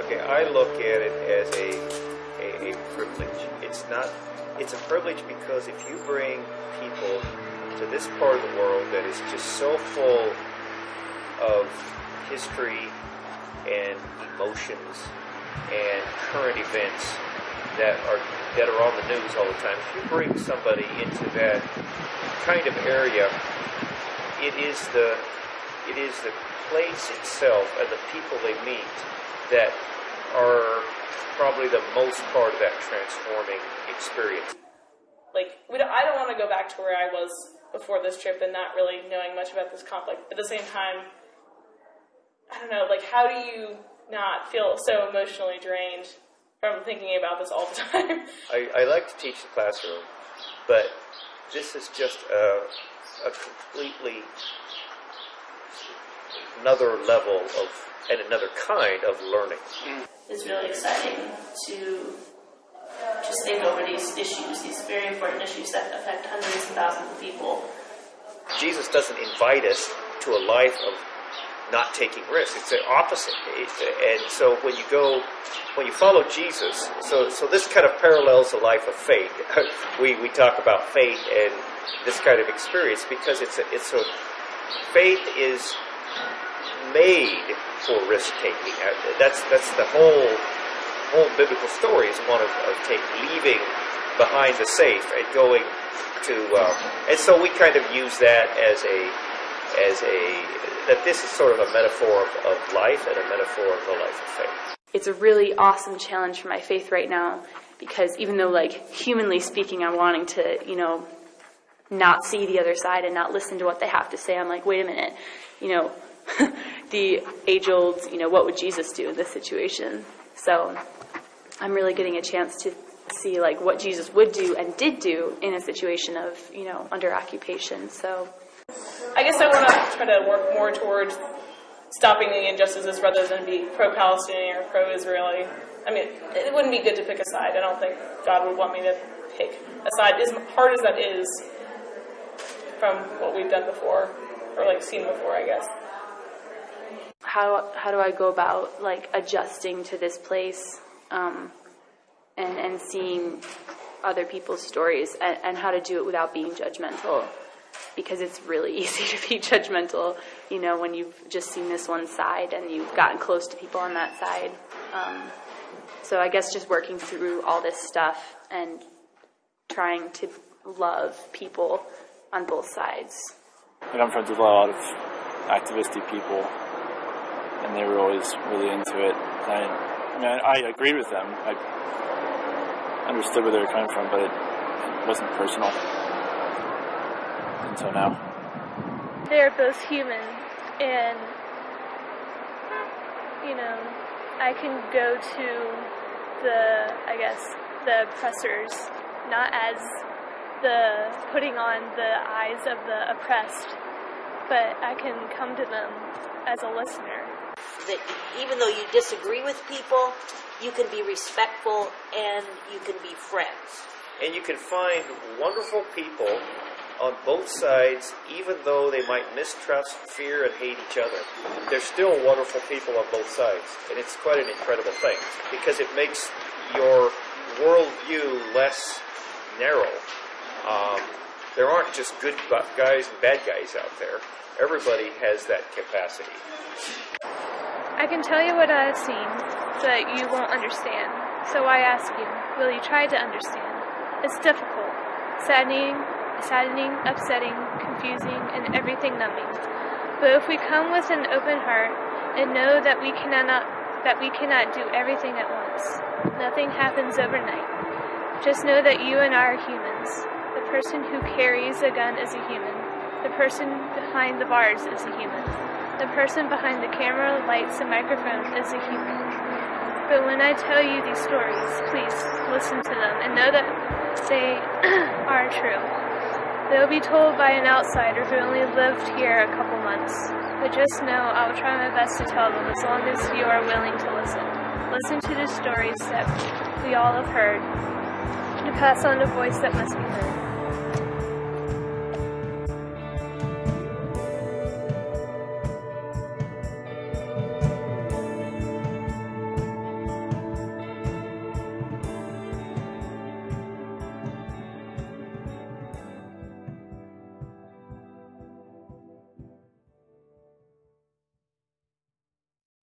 Okay, I look at it as a privilege. It's a privilege because if you bring people to this part of the world that is just so full of history and emotions and current events that are on the news all the time, if you bring somebody into that kind of area, it is the place itself and the people they meet that are probably the most part of that transforming experience. Like, I don't want to go back to where I was before this trip and not really knowing much about this conflict. At the same time, I don't know, like, how do you not feel so emotionally drained from thinking about this all the time? I like to teach the classroom, but this is just a completely another level of and another kind of learning. It's really exciting to just think over these issues, these very important issues that affect hundreds of thousands of people. Jesus doesn't invite us to a life of not taking risks. It's the opposite. And so when you follow Jesus, so this kind of parallels a life of faith. We talk about faith and this kind of experience because faith is made for risk taking. That's the whole biblical story is one of leaving behind the safe and going to and so we kind of use that as that this is sort of a metaphor of life and a metaphor of the life of faith. It's a really awesome challenge for my faith right now because even though, like, humanly speaking, I'm wanting to, not see the other side and not listen to what they have to say, I'm like, wait a minute, the age-old, what would Jesus do in this situation? So I'm really getting a chance to see, like, what Jesus would do and did do in a situation of, under occupation. So I guess I want to try to work more towards stopping the injustices rather than be pro-Palestinian or pro-Israeli. I mean, it wouldn't be good to pick a side. I don't think God would want me to pick a side, as hard as that is from what we've done before, or, like, seen before, I guess. How do I go about, like, adjusting to this place and seeing other people's stories and how to do it without being judgmental? Because it's really easy to be judgmental, when you've just seen this one side and you've gotten close to people on that side. So I guess just working through all this stuff and trying to love people on both sides. And I'm friends with a lot of activistic people, and they were always really into it. I agreed with them. I understood where they were coming from, but it wasn't personal until now. They're both human, and, I can go to the oppressors, not as the putting on the eyes of the oppressed, but I can come to them as a listener. That even though you disagree with people, you can be respectful and you can be friends. And you can find wonderful people on both sides, even though they might mistrust, fear, and hate each other. They're still wonderful people on both sides. And it's quite an incredible thing because it makes your worldview less narrow. There aren't just good guys and bad guys out there. Everybody has that capacity. I can tell you what I have seen, but you won't understand. So I ask you, will you try to understand? It's difficult, saddening, upsetting, confusing, and everything numbing. But if we come with an open heart and know that we cannot do everything at once, nothing happens overnight. Just know that you and I are humans. The person who carries a gun is a human. The person behind the bars is a human. The person behind the camera, lights, and microphone is a human. But when I tell you these stories, please listen to them and know that they are true. They'll be told by an outsider who only lived here a couple months. But just know I will try my best to tell them as long as you are willing to listen. Listen to the stories that we all have heard, and pass on the voice that must be heard.